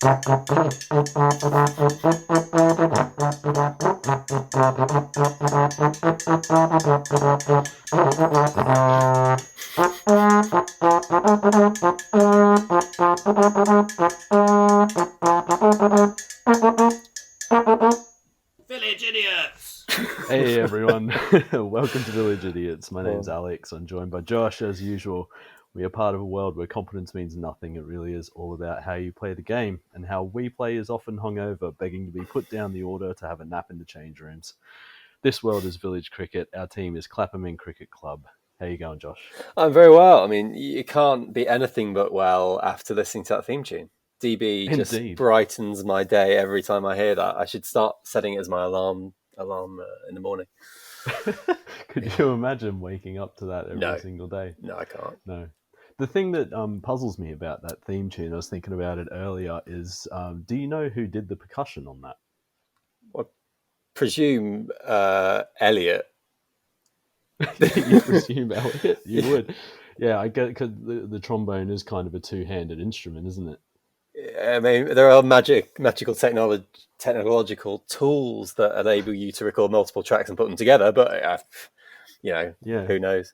Village idiots! Hey everyone, welcome to Village Idiots. My name's Alex. I'm joined by Josh as usual. We are part of a world where competence means nothing. It really is all about how you play the game, and how we play is often hungover, begging to be put down the order to have a nap in the change rooms. This world is village cricket. Our team is Clapham Cricket Club. How you going, Josh? I'm very well. I mean, you can't be anything but well after listening to that theme tune. DB just Indeed. brightens my day every time I hear that. I should start setting it as my alarm in the morning. Could you imagine waking up to that every No. single day? No, I can't. No. The thing that puzzles me about that theme tune, I was thinking about it earlier, is do you know who did the percussion on that? Presume Elliot. You presume Elliot? You would. Yeah, I get, because the trombone is kind of a two-handed instrument, isn't it? I mean, there are magical technological tools that enable you to record multiple tracks and put them together, but who knows?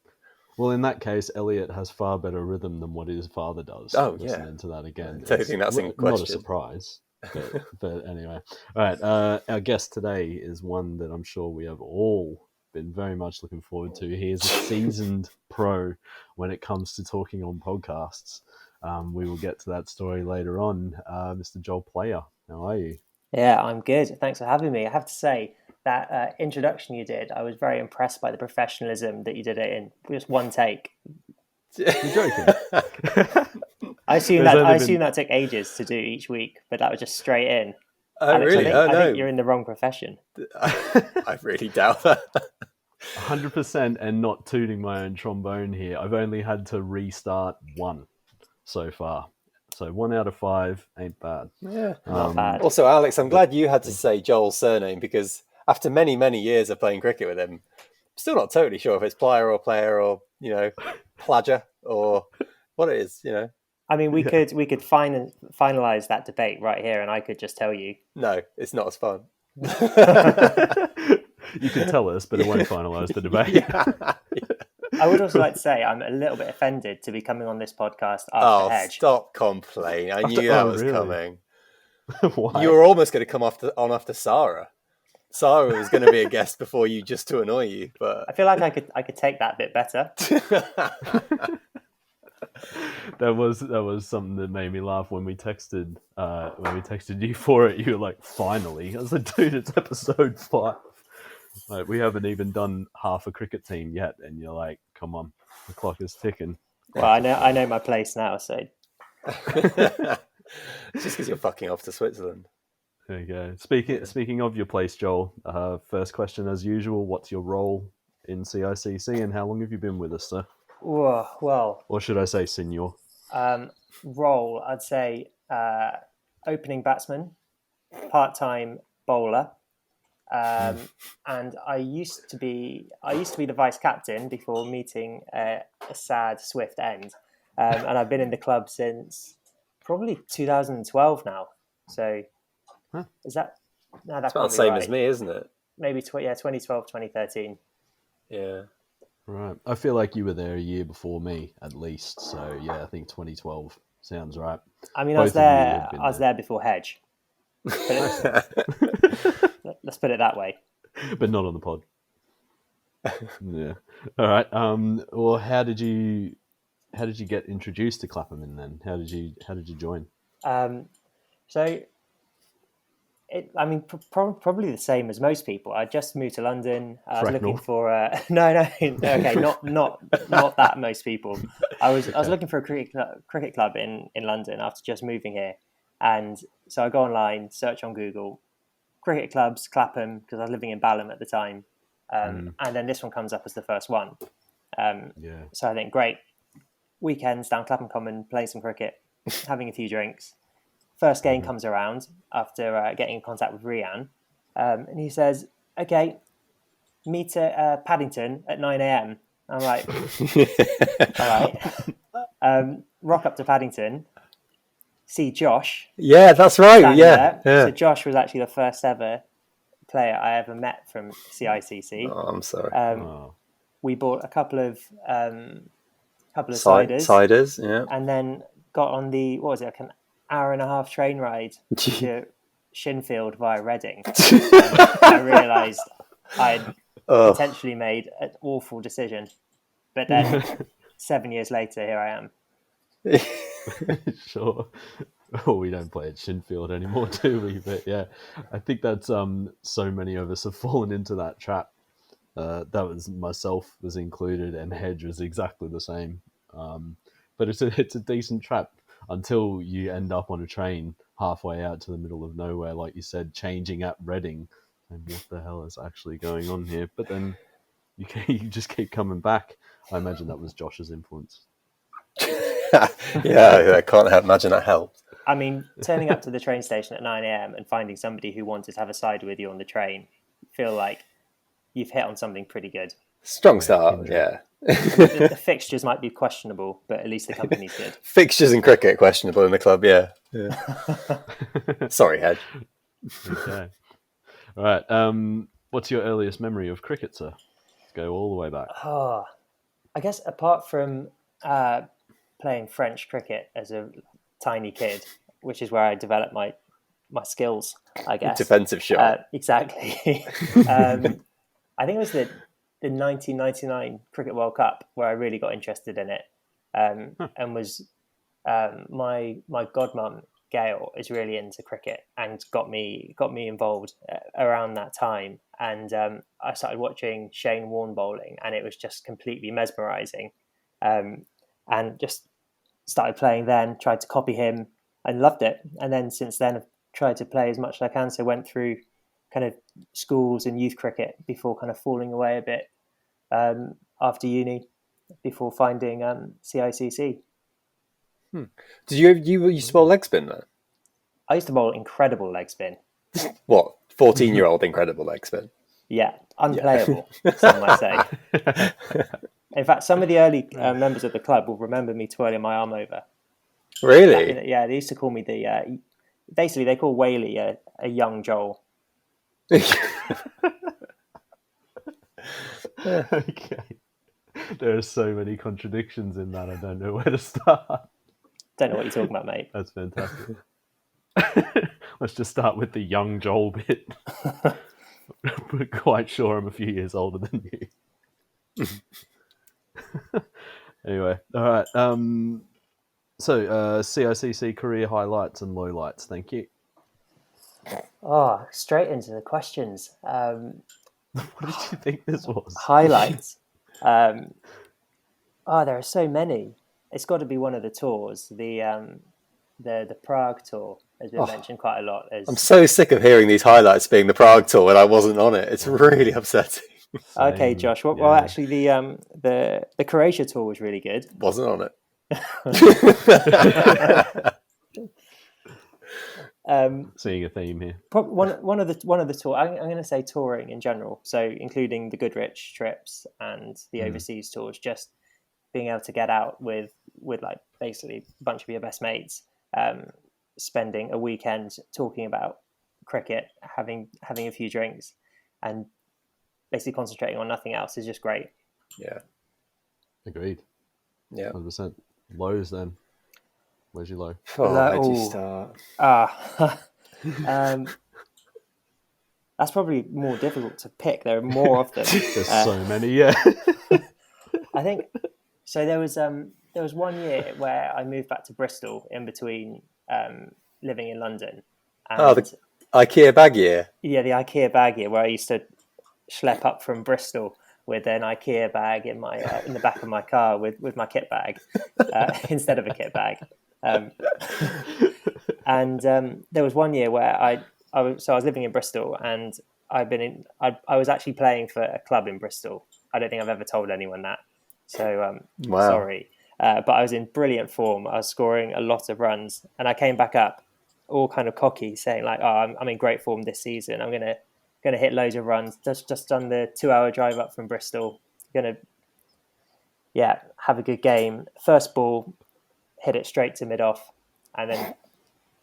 Well, in that case, Elliot has far better rhythm than what his father does. Oh, Listening to that again, I don't think that's in question. Not a surprise, but anyway. All right, our guest today is one that I'm sure we have all been very much looking forward to. He is a seasoned pro when it comes to talking on podcasts. We will get to that story later on. Mr. Joel Plaja, how are you? Yeah, I'm good. Thanks for having me. I have to say that introduction you did, I was very impressed by the professionalism that you did it in just one take. You're joking. I assume that took ages to do each week, but that was just straight in. Alex, really? I think you're in the wrong profession. I really doubt that. 100%, and not tooting my own trombone here. I've only had to restart one so far. So 1 out of 5 ain't bad. Yeah, not bad. Also, Alex, I'm glad you had to say Joel's surname, because after many, many years of playing cricket with him, I'm still not totally sure if it's Plaja or Player or, Plaja or what it is, I mean, we could finalize that debate right here, and I could just tell you. No, it's not as fun. You could tell us, but it won't finalise the debate. Yeah. I would also like to say I'm a little bit offended to be coming on this podcast after Hedge. Stop complaining. I knew that was coming. Why? You were almost going to come after Sarah. Sarah was going to be a guest before you, just to annoy you. But I feel like I could take that a bit better. That was something that made me laugh when we texted you for it. You were like, "Finally!" I was like, "Dude, it's episode 5. Like, we haven't even done half a cricket team yet," and you're like, "Come on, the clock is ticking." Well, I know my place now, so. Just because you're fucking off to Switzerland. There you go. Speaking of your place, Joel, first question as usual, what's your role in CICC and how long have you been with us, sir? Well... Or should I say senior? Role, I'd say opening batsman, part-time bowler, and I used to be the vice captain before meeting a sad, swift end, and I've been in the club since probably 2012 now. So is that? No, that's about the same as me, isn't it? Maybe 2012, 2013. Yeah. Right. I feel like you were there a year before me, at least. So yeah, I think 2012 sounds right. I mean, I was there before Hedge. Let's put it that way. But not on the pod. Yeah. All right. Well, how did you get introduced to Clapham then? How did you join? Probably the same as most people. I just moved to London. I was looking for okay, not that most people. I was looking for a cricket club in London after just moving here, and so I go online, search on Google, cricket clubs, Clapham, because I was living in Balham at the time, and then this one comes up as the first one. So I think, great, weekends down Clapham Common, playing some cricket, having a few drinks. First game comes around after getting in contact with Rian, and he says, "Okay, meet at Paddington at 9 a.m." I'm like, "All right." Rock up to Paddington. see Josh. Yeah, that's right. Yeah. So Josh was actually the first ever player I ever met from CICC. Oh, I'm sorry. We bought a couple of ciders. Ciders, yeah. And then got on like an hour and a half train ride to Shinfield via Reading. I realised I'd potentially made an awful decision. But then 7 years later, here I am. Sure. Oh, we don't play at Shinfield anymore, do we? But yeah, I think that's so many of us have fallen into that trap. That was myself was included, and Hedge was exactly the same. But it's a decent trap until you end up on a train halfway out to the middle of nowhere, like you said, changing at Reading, and what the hell is actually going on here? But then you just keep coming back. I imagine that was Josh's influence. Yeah, I can't imagine that helped. I mean, turning up to the train station at 9 a.m. and finding somebody who wanted to have a cider with you on the train, feel like you've hit on something pretty good. Strong start, yeah. The fixtures might be questionable, but at least the company's good. Fixtures in cricket questionable in the club, yeah. Sorry, Hedge. Okay. All right. What's your earliest memory of cricket, sir? Let's go all the way back. Oh, I guess apart from playing French cricket as a tiny kid, which is where I developed my skills, I guess. Defensive shot. Exactly. I think it was the 1999 Cricket World Cup where I really got interested in it, and was my godmum Gail is really into cricket and got me involved around that time, and I started watching Shane Warne bowling, and it was just completely mesmerising, and just started playing then, tried to copy him and loved it, and then since then I've tried to play as much as I can, so went through kind of schools and youth cricket before kind of falling away a bit after uni, before finding CICC. Did you used to bowl leg spin then? I used to bowl incredible leg spin. What, 14-year-old incredible leg spin? Yeah, unplayable, some might say. In fact, some of the early members of the club will remember me twirling my arm over. Really? Yeah, they used to call me basically they call Whaley a young Joel. Okay. There are so many contradictions in that. I don't know where to start. Don't know what you're talking about, mate. That's fantastic. Let's just start with the young Joel bit. We're quite sure I'm a few years older than you. Anyway, all right. So CICC career highlights and lowlights. Thank you. Oh, straight into the questions. What did you think this was? Highlights. There are so many. It's got to be one of the tours. The Prague tour has been mentioned quite a lot. I'm so sick of hearing these highlights being the Prague tour when I wasn't on it. It's really upsetting. Same. Okay, Josh. Well, actually, the Croatia tour was really good. Wasn't on it. Seeing a theme here. One of the tour. I'm going to say touring in general, so including the Goodrich trips and the overseas tours. Just being able to get out with like basically a bunch of your best mates, spending a weekend talking about cricket, having a few drinks, and basically concentrating on nothing else is just great. Yeah. Agreed. Yeah. 100%. Lows then. Where's your low? Where'd you start? That's probably more difficult to pick. There are more of them. There's so many, yeah. I think so. There was 1 year where I moved back to Bristol in between living in London. And the IKEA bag year. Yeah, the IKEA bag year where I used to schlep up from Bristol with an IKEA bag in my in the back of my car with my kit bag instead of a kit bag. And there was 1 year where I was living in Bristol, and I was actually playing for a club in Bristol. I don't think I've ever told anyone that. So wow. Sorry. But I was in brilliant form. I was scoring a lot of runs, and I came back up all kind of cocky, saying like, "Oh, I'm in great form this season. I'm gonna hit loads of runs. Just done the 2-hour drive up from Bristol. Gonna have a good game. First ball, hit it straight to mid off, and then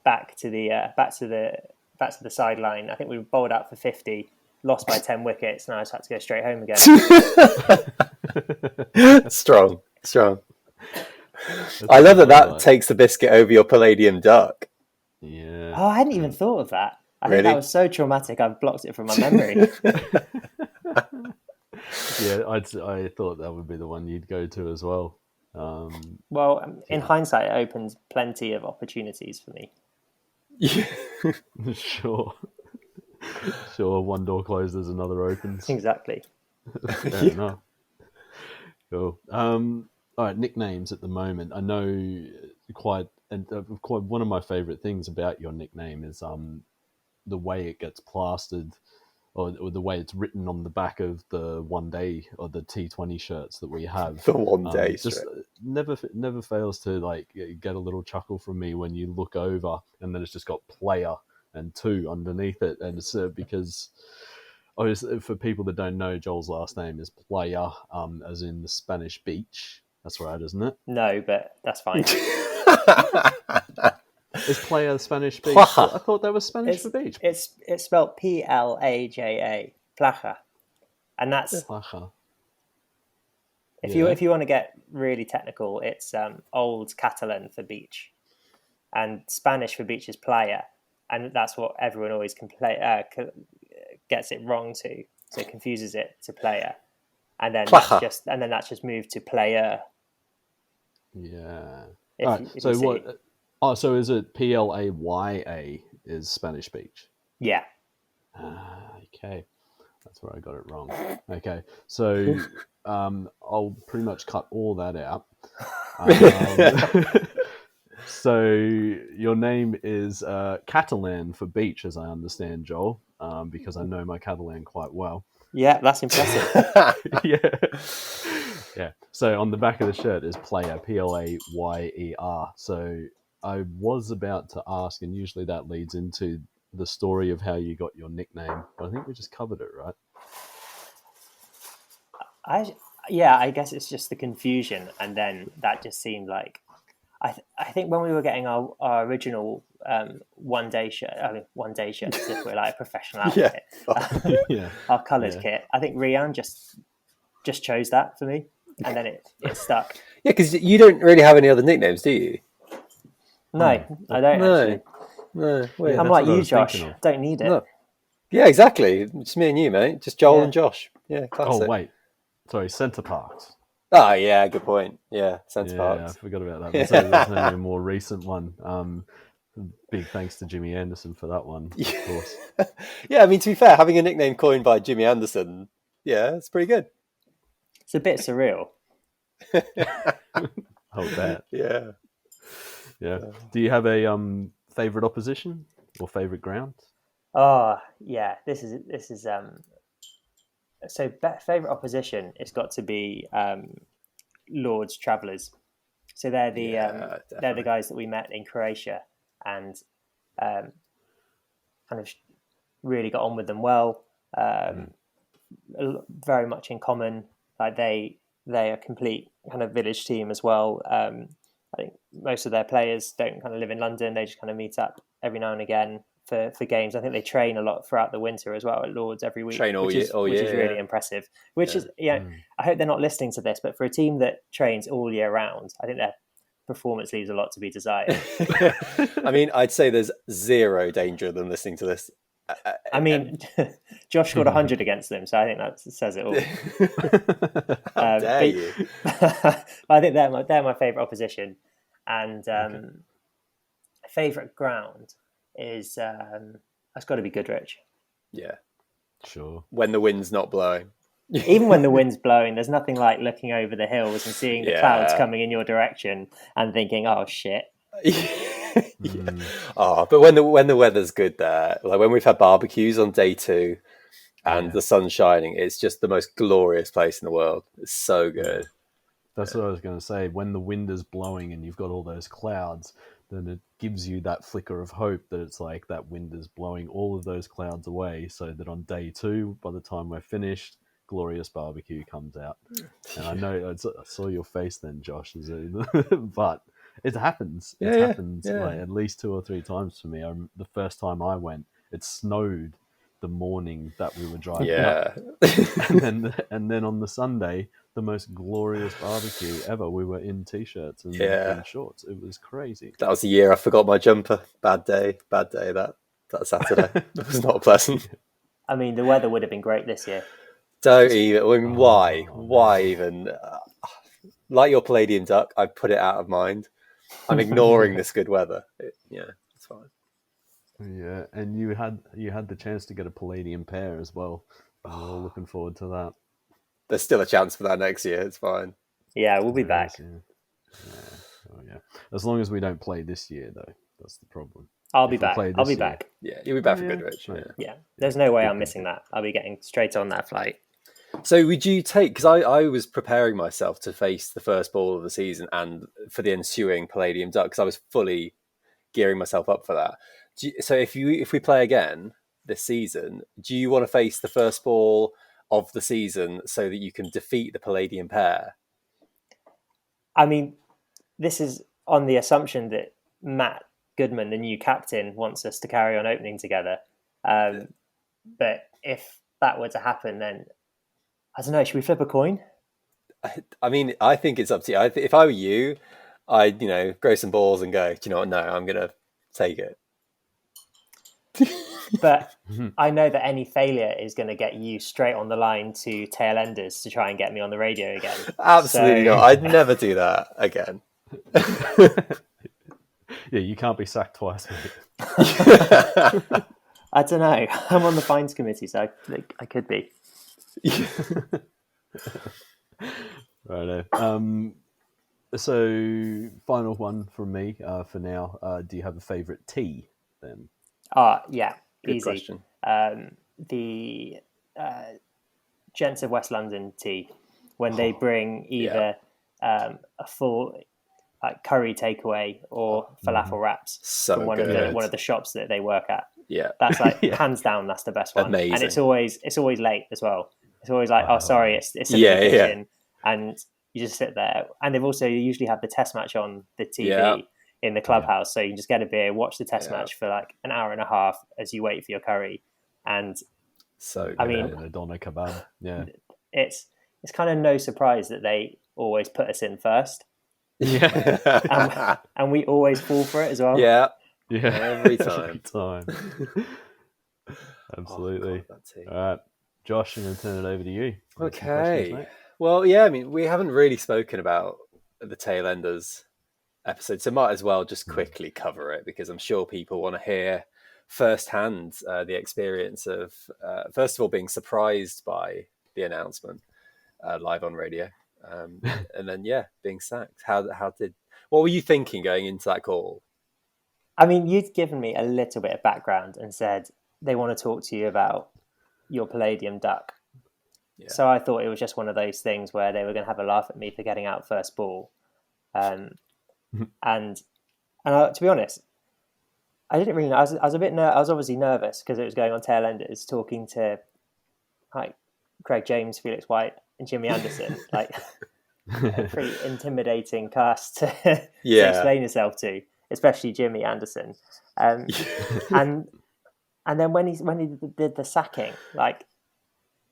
back to the sideline. I think we bowled out for 50, lost by 10 wickets, and I just had to go straight home again. Strong. I love that takes the biscuit over your palladium duck. Yeah. Oh, I hadn't even thought of that. I Really? think that was so traumatic. I've blocked it from my memory. Yeah, I thought that would be the one you'd go to as well. In hindsight, it opens plenty of opportunities for me. Yeah. Sure. One door closes, another opens. Exactly. Fair enough. Cool. All right, nicknames at the moment. I know quite one of my favourite things about your nickname is the way it gets plastered, or the way it's written on the back of the one day or the T20 shirts that we have. The one day just never fails to like get a little chuckle from me when you look over and then it's just got player and 2 underneath it, and it's because obviously for people that don't know, Joel's last name is Plaja, as in the Spanish beach. That's right, isn't it? No, but that's fine. Is Plaja Spanish beach? Plaja. I thought that was Spanish for beach. It's spelled Plaja, Plaja, and that's Plaja. if you want to get really technical, it's Old Catalan for beach, and Spanish for beach is playa, and that's what everyone always gets it wrong to, so it confuses it to player, and then that's just moved to player. Yeah. So so is it Playa is Spanish beach? Yeah. Okay. That's where I got it wrong. Okay. So I'll pretty much cut all that out. So your name is Catalan for beach, as I understand, Joel, because I know my Catalan quite well. Yeah, that's impressive. Yeah. So on the back of the shirt is player, Player. So I was about to ask, and usually that leads into the story of how you got your nickname, but I think we just covered it, right? I guess it's just the confusion, and then that just seemed like I think when we were getting our original one day shirt, as if we're like a professional outfit, our coloured kit. I think Rian just chose that for me, and then it stuck. Yeah, because you don't really have any other nicknames, do you? No, I don't actually. No, I'm like you, Josh. Don't need it. No. Yeah, exactly. It's me and you, mate. Just Joel and Josh. Yeah, classic. Oh, wait. Sorry, Centre Parks. Oh, yeah, good point. Yeah, Centre Parks. Yeah, I forgot about that. There's maybe a more recent one. Big thanks to Jimmy Anderson for that one, of course. Yeah, I mean, to be fair, having a nickname coined by Jimmy Anderson, yeah, it's pretty good. It's a bit surreal. Hold that. Yeah. Do you have a favourite opposition or favourite ground? Oh, yeah. This is so favourite opposition. It's got to be Lord's Travellers. So they're the guys that we met in Croatia, and kind of really got on with them well. Very much in common. Like they are a complete kind of village team as well. I think most of their players don't kind of live in London. They just kind of meet up every now and again for games. I think they train a lot throughout the winter as well at Lord's every week, which is really impressive. Which is, I hope they're not listening to this, but for a team that trains all year round, I think their performance leaves a lot to be desired. I mean, I'd say there's zero danger of them listening to this. I mean, Josh scored 100 against them, so I think that says it all. How dare you? I think they're my favourite opposition, and favourite ground is that's got to be Goodrich. Yeah, sure. When the wind's not blowing. Even when the wind's blowing, there's nothing like looking over the hills and seeing the clouds coming in your direction and thinking, "Oh shit." Oh, but when the weather's good there, like when we've had barbecues on day 2 and the sun's shining, it's just the most glorious place in the world. It's so good. That's what I was going to say. When the wind is blowing and you've got all those clouds, then it gives you that flicker of hope that it's like that wind is blowing all of those clouds away, so that on day 2, by the time we're finished, glorious barbecue comes out. And I know I saw your face then, Josh, but It happens. Yeah, It's yeah, happened yeah. like at least 2 or 3 times for me. The first time I went, it snowed the morning that we were driving up, and then on the Sunday, the most glorious barbecue ever. We were in t-shirts and shorts. It was crazy. That was the year I forgot my jumper. Bad day. That Saturday. It was not pleasant. I mean, the weather would have been great this year. Don't even. I mean, why? Why even? Like your Palladium duck, I put it out of mind. I'm ignoring this good weather. It's fine. Yeah, and you had the chance to get a Palladium pair as well. We're all looking forward to that. There's still a chance for that next year. It's fine. Yeah, we'll be back. Oh yeah. As long as we don't play this year, though, that's the problem. I'll be back. Yeah, you'll be back for good, Rich. Yeah, there's no way I'm missing that. I'll be getting straight on that flight. So would you take, because I was preparing myself to face the first ball of the season and for the ensuing Palladium Duck, because I was fully gearing myself up for that. So if we play again this season, do you want to face the first ball of the season so that you can defeat the Palladium pair? I mean, this is on the assumption that Matt Goodman, the new captain, wants us to carry on opening together. But if that were to happen, then I don't know. Should we flip a coin? I mean, I think it's up to you. If I were you, I'd grow some balls and go, do you know what? No, I'm gonna take it. But I know that any failure is going to get you straight on the line to tail enders to try and get me on the radio again. Absolutely not. I'd never do that again. Yeah, you can't be sacked twice, mate. I don't know. I'm on the fines committee, so I could be. Righto. So final one from me for now. Do you have a favourite tea then? Yeah, good easy. Question. The Gents of West London tea, when they bring either a full curry takeaway or falafel wraps from one of the shops that they work at. Yeah, that's hands down. That's the best one. Amazing. And it's always late as well. It's always like, sorry, it's in the kitchen, and you just sit there. And they've also usually have the test match on the TV in the clubhouse, so you can just get a beer, watch the test match for like an hour and a half as you wait for your curry. And so I mean, a doner kebab. Yeah, it's kind of no surprise that they always put us in first. Yeah, and we always fall for it as well. Yeah, every time. Absolutely. All right, Josh, I'm going to turn it over to you. Okay. Well, yeah, I mean, we haven't really spoken about the tail enders episode, so might as well just quickly cover it, because I'm sure people want to hear firsthand the experience of, first of all, being surprised by the announcement live on radio, and then being sacked. What were you thinking going into that call? I mean, you'd given me a little bit of background and said they want to talk to you about your Palladium duck. Yeah. So I thought it was just one of those things where they were going to have a laugh at me for getting out first ball. And to be honest, I didn't really know. I was a bit I was obviously nervous because it was going on tail enders, talking to like Craig James, Felix White, and Jimmy Anderson, like a pretty intimidating cast to explain yourself to, especially Jimmy Anderson. And then when he did the sacking, like,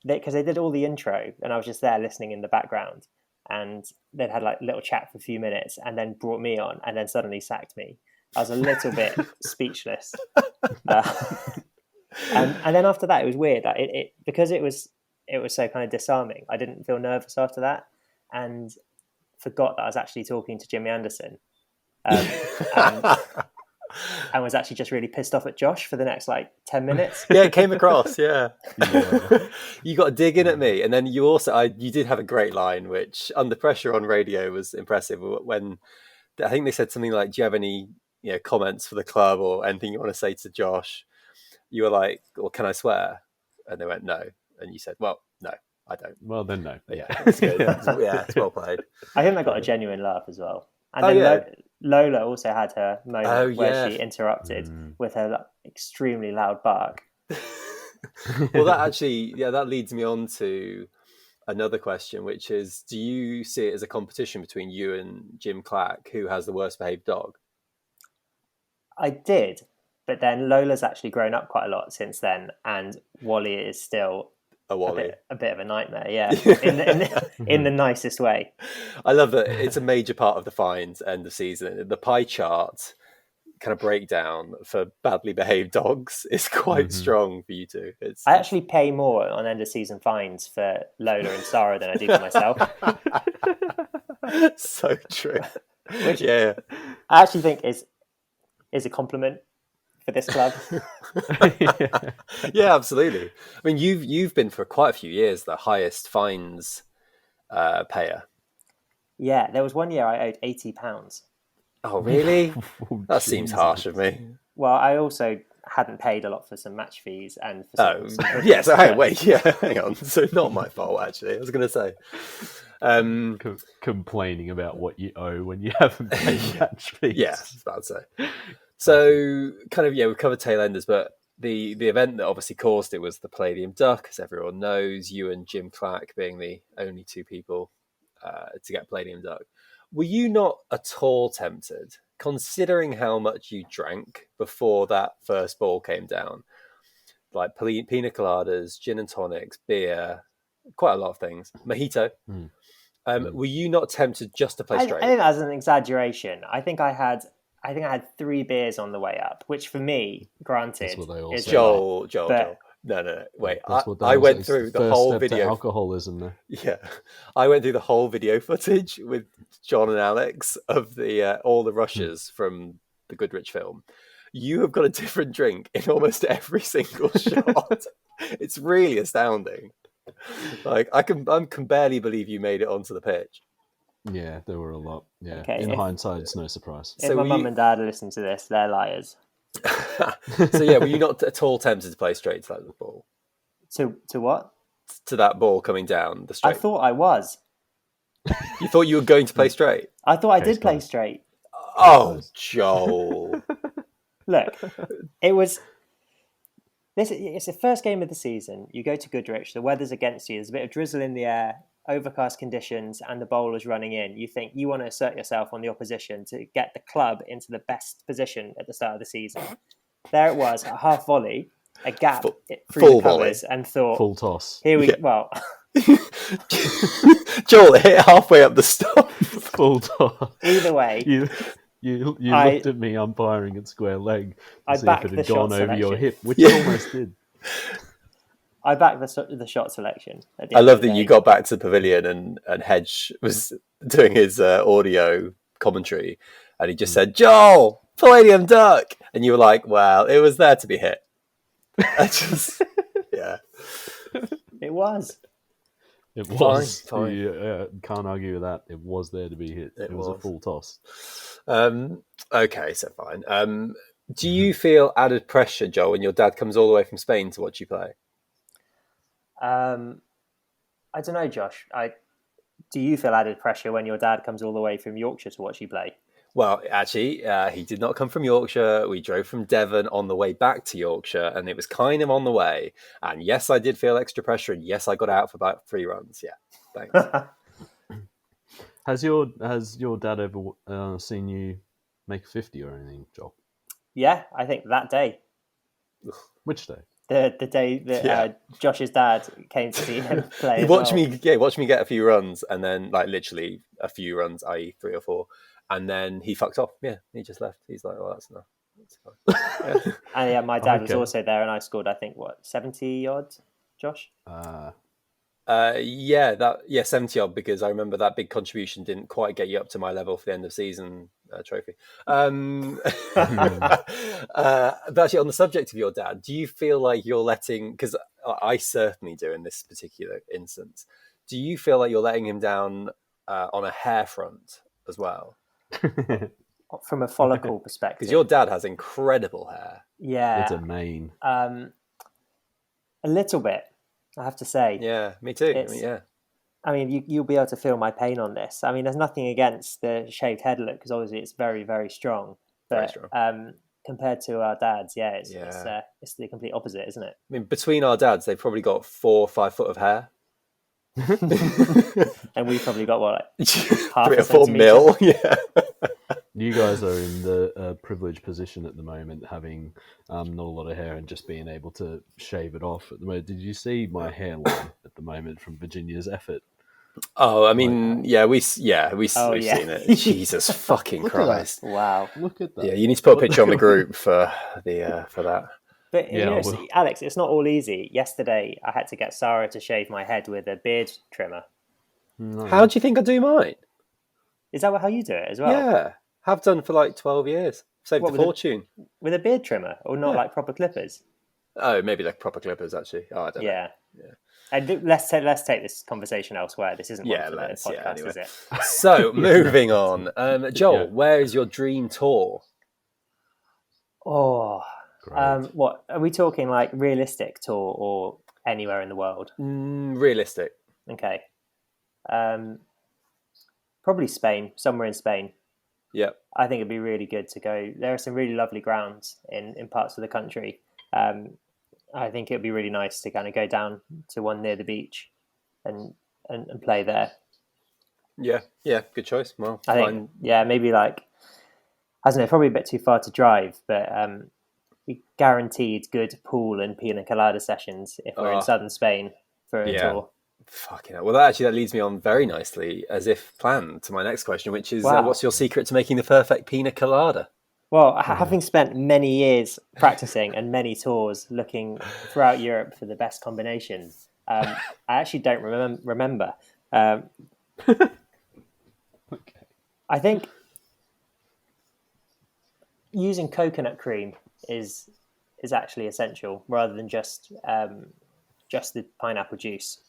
because they did all the intro and I was just there listening in the background, and they'd had like a little chat for a few minutes and then brought me on and then suddenly sacked me. I was a little bit speechless. And then after that, it was weird. Like it because it was so kind of disarming. I didn't feel nervous after that, and forgot that I was actually talking to Jimmy Anderson. And was actually just really pissed off at Josh for the next 10 minutes. Yeah, it came across. Yeah. You got digging at me, and then you also you did have a great line, which under pressure on radio was impressive. When I think they said something like, "Do you have any comments for the club or anything you want to say to Josh?" You were like, "Well, can I swear?" And they went, "No," and you said, "Well, no, I don't." Well, then no. But yeah, it's good. It's well played. I think I got a genuine laugh as well. And then Lola also had her moment where she interrupted with her extremely loud bark. Well, that actually, that leads me on to another question, which is, do you see it as a competition between you and Jim Clack, who has the worst behaved dog? I did, but then Lola's actually grown up quite a lot since then, and Wally is still a bit of a nightmare. Yeah, in the nicest way. I love that it's a major part of the fines end of season. The pie chart kind of breakdown for badly behaved dogs is quite strong for you two. I actually pay more on end of season fines for Lola and Sarah than I do for myself. So true. Which I actually think is a compliment for this club. Yeah, absolutely. I mean, you've been for quite a few years the highest fines payer. Yeah, there was one year I owed £80. Oh, really? That seems harsh of me. Well, I also hadn't paid a lot for some match fees and for some yeah. So hang on. So not my fault, actually. I was going to say, complaining about what you owe when you haven't paid match fees. Yeah, I was about to say. So kind of we've covered Tailenders, but the event that obviously caused it was the Palladium Duck, as everyone knows. You and Jim Clack being the only two people to get Palladium Duck. Were you not at all tempted, considering how much you drank before that first ball came down? Like pina coladas, gin and tonics, beer, quite a lot of things. Mojito. Were you not tempted just to play straight? I think that's an exaggeration. I think I had 3 beers on the way up, which for me, granted, is Joel. No. Wait, I went through the whole video. Alcoholism there. Yeah, I went through the whole video footage with John and Alex of the all the rushes from the Goodrich film. You have got a different drink in almost every single shot. It's really astounding. Like I can barely believe you made it onto the pitch. Yeah, there were a lot. Yeah, okay, in hindsight, it's no surprise. If my mum and dad listen to this, they're liars. So yeah, were you not at all tempted to play straight to that ball? To what? To that ball coming down the straight. I thought I was. You thought you were going to play straight? I thought I did play straight. Oh, Joel. Look, it's the first game of the season. You go to Goodrich, the weather's against you, there's a bit of drizzle in the air, overcast conditions, and the bowler's running in. You think you want to assert yourself on the opposition to get the club into the best position at the start of the season. There it was, a half volley, a gap through the colours, and thought... Full toss. Here we... Yeah. Well... Joel, it hit halfway up the stump. Full toss. Either way... You looked at me umpiring at square leg to see if it had gone over your hip, which it almost did. I backed the shot selection. I love that you got back to the pavilion and Hedge was doing his audio commentary and he just said, Joel, Palladium Duck. And you were like, well, it was there to be hit. Yeah. It was. It was. Fine. You can't argue with that. It was there to be hit. It was a full toss. Okay, so fine. Do you feel added pressure, Joel, when your dad comes all the way from Spain to watch you play? I don't know, Josh. Do you feel added pressure when your dad comes all the way from Yorkshire to watch you play? Well, actually, he did not come from Yorkshire. We drove from Devon on the way back to Yorkshire, and it was kind of on the way. And yes, I did feel extra pressure, and yes, I got out for about 3 runs. Yeah, thanks. Has your dad ever seen you make 50 or anything, Joel? Yeah, I think that day. Which day? The day that Josh's dad came to see him play. He watched me get a few runs, and then like literally a few runs, i.e. 3 or 4, and then he fucked off. Yeah, he just left. He's like, "Well, that's enough." That's fine. Yeah. And yeah, my dad was also there, and I scored, I think, 70 odd, Josh. 70 odd, because I remember that big contribution didn't quite get you up to my level for the end of season trophy. But actually, on the subject of your dad, do you feel like you're letting, because I certainly do in this particular instance, do you feel like you're letting him down on a hair front as well? From a follicle perspective? Because your dad has incredible hair. Yeah. It's a mane. A little bit, I have to say. Yeah, me too. I mean, you'll be able to feel my pain on this. I mean, there's nothing against the shaved head look, because obviously it's very, very strong. But very strong. Compared to our dads, it's the complete opposite, isn't it? I mean, between our dads, they've probably got 4 or 5 foot of hair. And we probably got what, like, half 3 a or 4 centimetre? mil. Yeah. You guys are in the privileged position at the moment, having not a lot of hair and just being able to shave it off at the moment. Did you see my hairline at the moment from Virginia's effort? Oh, I mean, we've seen it. Jesus fucking Christ! Wow, look at that. Yeah, you need to put a picture on the group for that. But Alex, it's not all easy. Yesterday, I had to get Sarah to shave my head with a beard trimmer. No. How do you think I do mine? Is that how you do it as well? Yeah, have done for like 12 years. Saved a fortune. With a beard trimmer, or not like proper clippers? Oh, maybe like proper clippers, actually. Oh, I don't know. Yeah. And let's take this conversation elsewhere. This isn't one for the podcast, anyway. is it? So, moving on. Joel, where is your dream tour? Oh, what are we talking, like realistic tour or anywhere in the world? Realistic. Okay. Probably Spain, somewhere in Spain. Yeah. I think it'd be really good to go. There are some really lovely grounds in parts of the country. I think it would be really nice to kind of go down to one near the beach and play there. Yeah, good choice. Well, I think, maybe like, I don't know, probably a bit too far to drive, but we guaranteed good pool and pina colada sessions if we're in southern Spain for a tour. Fucking hell. Well, that leads me on very nicely, as if planned, to my next question, which is, what's your secret to making the perfect pina colada? Well, having spent many years practicing and many tours looking throughout Europe for the best combination, I actually don't remember. Okay. I think using coconut cream is actually essential rather than just the pineapple juice.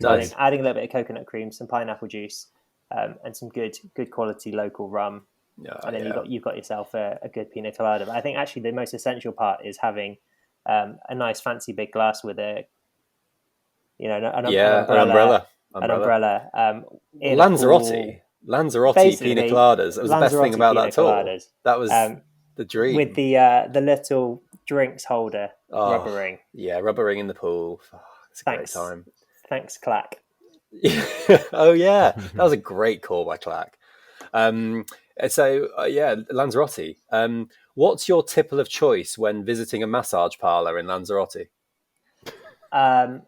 So I think adding a little bit of coconut cream, some pineapple juice, and some good quality local rum. And then you've got yourself a good pina colada. But I think actually the most essential part is having a nice fancy big glass with an umbrella. Lanzarote pina coladas. It was the best thing about that tour. That was the dream. With the little drinks holder rubber ring. Yeah, rubber ring in the pool. Oh, it's a great time. Thanks, Clack. Oh yeah, that was a great call by Clack. Lanzarote. What's your tipple of choice when visiting a massage parlour in Lanzarote? A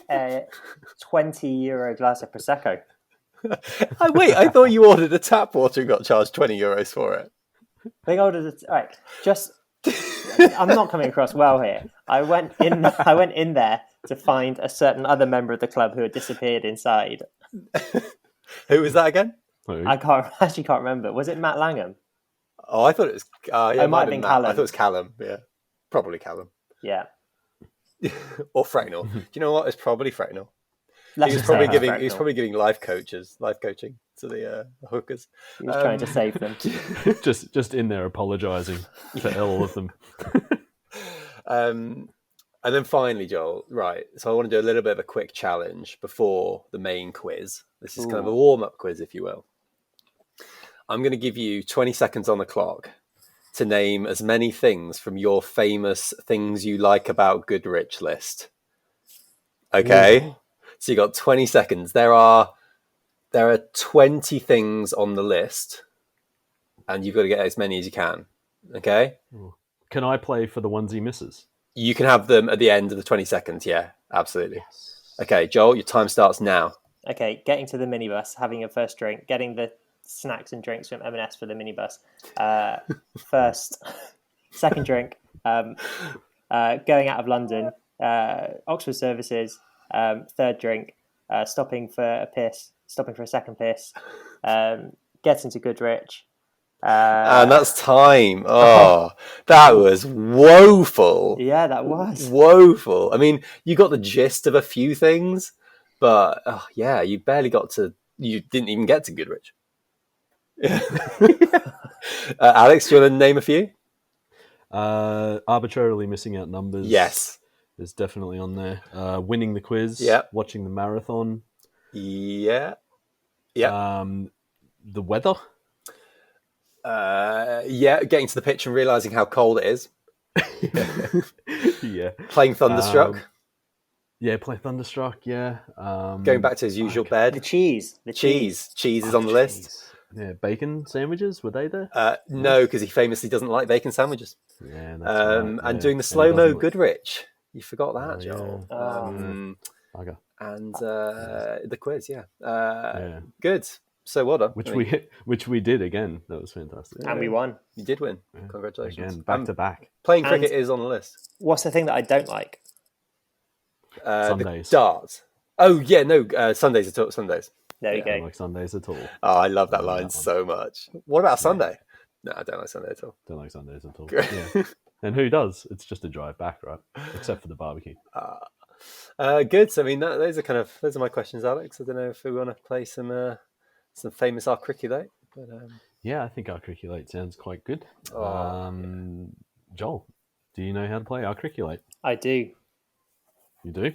€20 glass of prosecco. I thought you ordered a tap water and got charged €20 for it. I think I ordered I'm not coming across well here. I went in there to find a certain other member of the club who had disappeared inside. Who was that again? I actually can't remember. Was it Matt Langham? Oh, I thought it was. It might have been Callum. I thought it was Callum. Yeah, probably Callum. Yeah. Or Frecknell. Do you know what? It's probably Frecknell. He was probably giving life coaching to the hookers. He was trying to save them. just in there apologising for all of them. And then finally, Joel, right, so I want to do a little bit of a quick challenge before the main quiz. This is kind of a warm-up quiz, if you will. I'm going to give you 20 seconds on the clock to name as many things from your famous things you like about Goodrich list. Okay? Ooh. So you got 20 seconds. There are 20 things on the list, and you've got to get as many as you can. Okay? Can I play for the onesie misses? You can have them at the end of the 20 seconds. Yeah, absolutely. Yes. Okay, Joel, your time starts now. Okay, getting to the minibus, having your first drink, getting the snacks and drinks from M&S for the minibus. Second drink, going out of London, Oxford services. Third drink, stopping for a second piss, getting to Goodrich. And that's time. Oh, that was woeful. Yeah, that was woeful. I mean, you got the gist of a few things, but you barely got to. You didn't even get to Goodrich. Alex, do you want to name a few? Arbitrarily missing out numbers. Yes, is definitely on there. Winning the quiz. Yeah. Watching the marathon. Yeah. Yeah. The weather. Getting to the pitch and realising how cold it is. Yeah. Playing Thunderstruck. Yeah, play Thunderstruck. Yeah. Going back to his usual bed. The cheese. Cheese is on the list. Yeah, bacon sandwiches, were they there? No, because he famously doesn't like bacon sandwiches. Yeah, that's right. Yeah. And doing the slow-mo Goodrich. You forgot that, yeah. Joel. Bugger. And the quiz, yeah. Good. So well done. Which we did again. That was fantastic. And we won. You did win. Yeah. Congratulations. Again, back to back. Playing cricket is on the list. What's the thing that I don't like? Sundays. The darts. Oh yeah, no. Sundays. There you go. I don't like Sundays at all. Oh, I love that line so much. What about Sunday? No, I don't like Sunday at all. Don't like Sundays at all. Yeah. And who does? It's just a drive back, right? Except for the barbecue. Good. So, I mean, those are my questions, Alex. I don't know if we want to play some famous articulate. But yeah, I think articulate sounds quite good. Joel, do you know how to play articulate? I do. You do?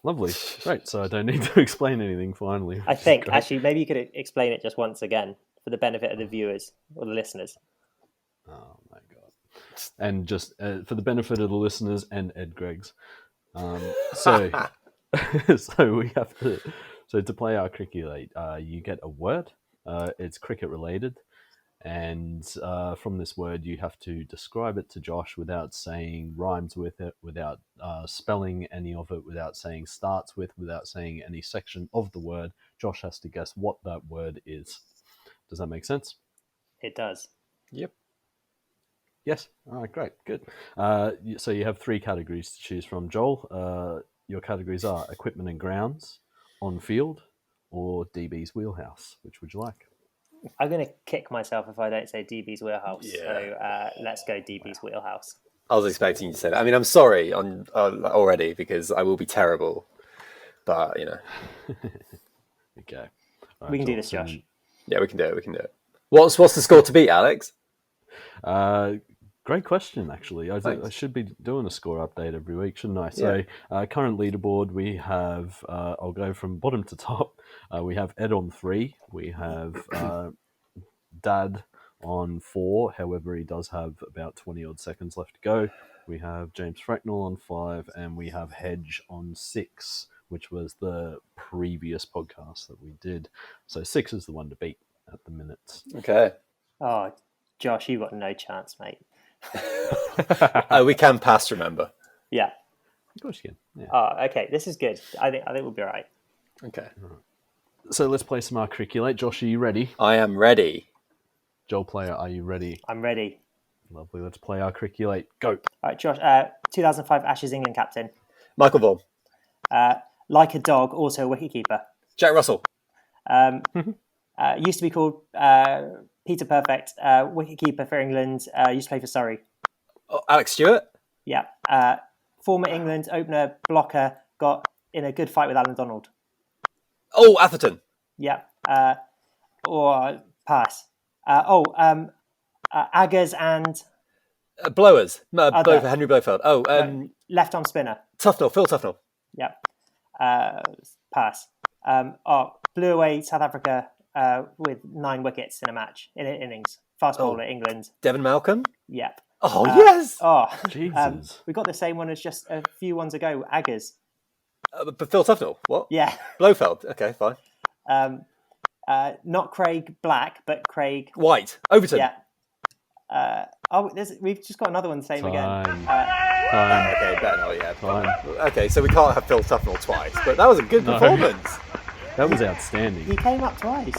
Lovely. Great. So I don't need to explain anything finally. I think, actually, maybe you could explain it just once again for the benefit of the viewers or the listeners. Oh, my God. And just for the benefit of the listeners and Ed Greggs. So we have to... So to play articulate, you get a word. It's cricket related. And from this word, you have to describe it to Josh without saying rhymes with it, without spelling any of it, without saying starts with, without saying any section of the word. Josh has to guess what that word is. Does that make sense? It does. Yep. Yes. All right, great. Good. So you have 3 categories to choose from, Joel. Your categories are equipment and grounds, on field, or DB's wheelhouse. Which would you like? I'm going to kick myself if I don't say DB's wheelhouse. Yeah. So let's go DB's wheelhouse. I was expecting you to say that. I mean, I'm sorry already because I will be terrible. But, you know. Okay. Right, we can do this, Josh. Yeah, we can do it. What's the score to beat, Alex? Great question, actually. I should be doing a score update every week, shouldn't I? So, current leaderboard, we have, I'll go from bottom to top. We have Ed on 3. We have Dad on 4. However, he does have about 20 odd seconds left to go. We have James Fracknell on 5, and we have Hedge on 6, which was the previous podcast that we did. So 6 is the one to beat at the minute. Okay. Oh, Josh, you've got no chance, mate. We can pass, remember? Yeah. Of course you can. Yeah. Oh, okay. This is good. I think we'll be all right. Okay. So let's play some articulate. Josh, are you ready? I am ready. Joel Player, are you ready? I'm ready. Lovely. Let's play articulate. Go. All right, Josh. 2005 Ashes England captain. Michael Vaughan. Like a dog, also a wicketkeeper. Jack Russell. Used to be called Peter Perfect. Wicketkeeper for England. Used to play for Surrey. Oh, Alex Stewart. Yeah. Former England opener, blocker. Got in a good fight with Alan Donald. Oh, Atherton. Yeah. Or pass. Aggers and... Blowers. Henry Blofeld. Oh, left arm spinner. Tufnell. Phil Tufnell. Yeah. Pass. Blew away South Africa with 9 wickets in a match, in an innings. Fast bowler, England. Devon Malcolm? Yep. Oh, yes! Jesus. We got the same one as just a few ones ago, Aggers. But Phil Tufnell? What? Yeah. Blofeld. Okay, fine. Not Craig Black, but Craig... White. Overton. Yeah. We've just got another one, same again. Time. Okay, better not, yeah. Time. Okay, so we can't have Phil Tufnell twice, but that was a good performance. That was outstanding. He came up twice.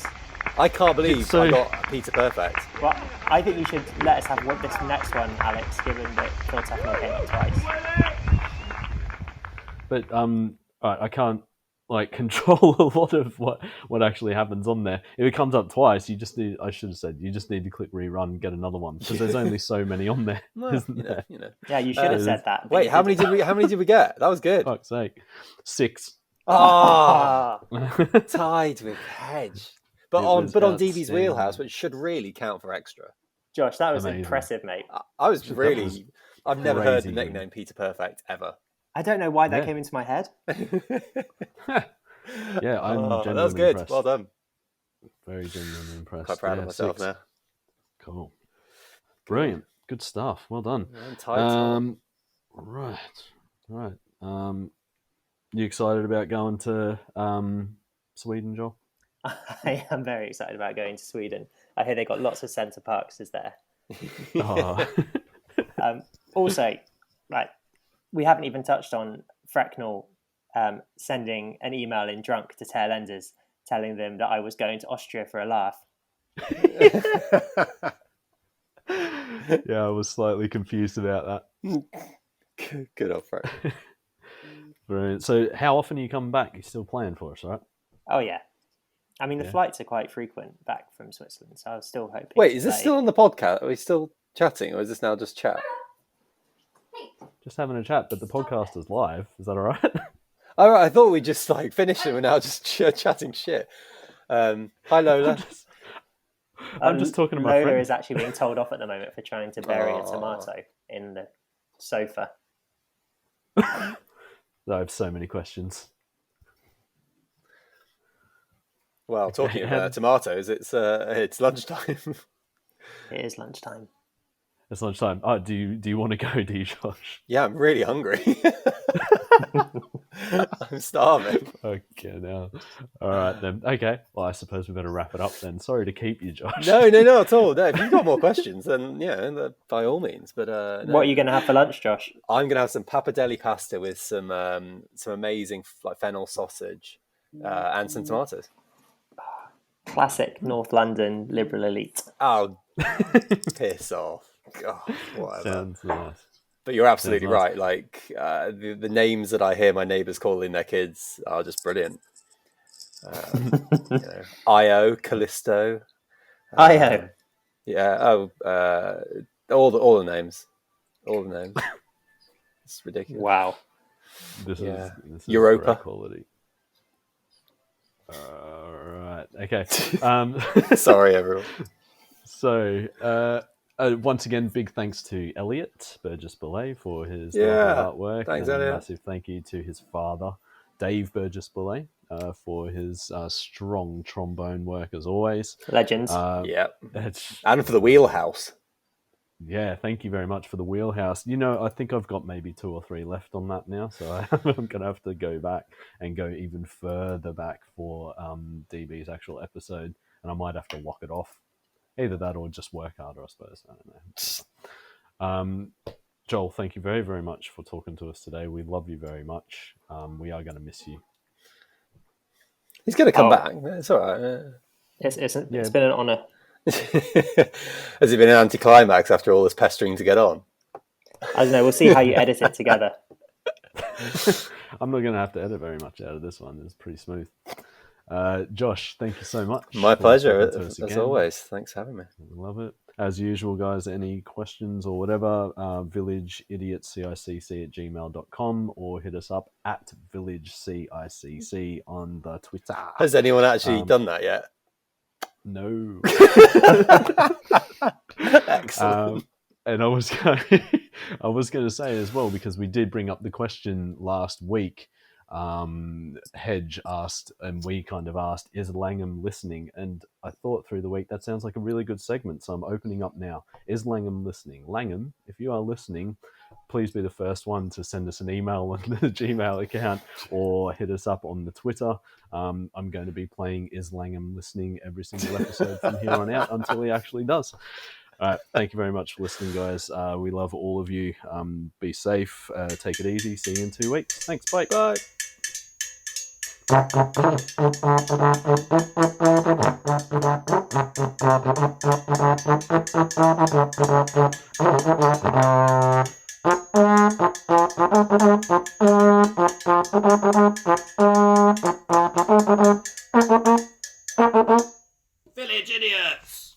I can't believe I got Peter Perfect. Well, I think you should let us have this next one, Alex, given that Phil Tufnell came up twice. But I can't control a lot of what actually happens on there. If it comes up twice, you just need to click rerun and get another one because there's only so many on there, isn't there? Yeah, you should have said that. Wait, how many did we get? That was good. Fuck's sake. 6. Tied with Hedge. But on DB's wheelhouse, which should really count for extra. Josh, that was impressive, mate. I was really... I've never heard the nickname Peter Perfect, ever. I don't know why that came into my head. Yeah, I'm genuinely that was good. Impressed. Well done. Very genuinely impressed. Quite proud of myself 6. now. Cool. Brilliant. Good stuff. Well done. I'm tired. Right. You excited about going to Sweden, Joel? I am very excited about going to Sweden. I hear they got lots of centre parks there. Oh. Also, right, we haven't even touched on Frecknell sending an email in drunk to tailenders telling them that I was going to Austria for a laugh. Yeah, I was slightly confused about that. Good old Frank. Brilliant. So how often are you coming back? You're still playing for us, right? Oh, yeah. I mean, the flights are quite frequent back from Switzerland, so I was still hoping. Wait, is this still on the podcast? Are we still chatting, or is this now just chat? Just having a chat, but the podcast is live. Is that all right? All right, I thought we just finished it. We're now just chatting shit. Hi, Lola. I'm just talking to my Lola friend. is actually being told off at the moment for trying to bury a tomato in the sofa. I have so many questions. Well, talking about tomatoes, it's lunchtime. It is lunchtime. It's lunchtime. Oh, do you want to go, do you, Josh? Yeah, I'm really hungry. I'm starving. Okay, now. All right, then. Okay. Well, I suppose we better wrap it up then. Sorry to keep you, Josh. No, not at all. No, if you've got more questions, then yeah, by all means. But no. What are you going to have for lunch, Josh? I'm going to have some pappardelle pasta with some amazing fennel sausage and some tomatoes. Classic North London liberal elite. Oh, piss off. God, whatever. Sounds nice. But you're absolutely right. Like the names that I hear my neighbours calling their kids are just brilliant. Io, Callisto, Io. Yeah. Oh, all the names. It's ridiculous. Wow. This is Europa quality. All right. Okay. Sorry, everyone. So, once again, big thanks to Elliot Burgess-Belay for his artwork. Thanks, and Elliot. Massive thank you to his father, Dave Burgess-Belay, for his strong trombone work as always. Legends. Yeah. And for the wheelhouse. Yeah, thank you very much for the wheelhouse. I think I've got maybe 2 or 3 left on that now, so I'm going to have to go back and go even further back for DB's actual episode, and I might have to lock it off. Either that or just work harder, I suppose. I don't know. Joel, thank you very, very much for talking to us today. We love you very much. We are going to miss you. He's going to come back. It's all right. It's been an honour. Has it been an anticlimax after all this pestering to get on? I don't know. We'll see how you edit it together. I'm not going to have to edit very much out of this one. It's pretty smooth. Josh, thank you so much. My pleasure, as always. Thanks for having me. Love it. As usual, guys, any questions or whatever, villageidiotcicc@gmail.com or hit us up at villagecicc on the Twitter. Has anyone actually done that yet? No. Excellent. And I was going to say as well, because we did bring up the question last week. Hedge asked, and we kind of asked, is Langham listening? And I thought through the week, that sounds like a really good segment. So I'm opening up now. Is Langham listening? Langham, if you are listening, please be the first one to send us an email on the Gmail account or hit us up on the Twitter. I'm going to be playing Is Langham Listening every single episode from here on out until he actually does. All right. Thank you very much for listening, guys. We love all of you. Be safe. Take it easy. See you in 2 weeks. Thanks. Bye. Bye. Village idiots!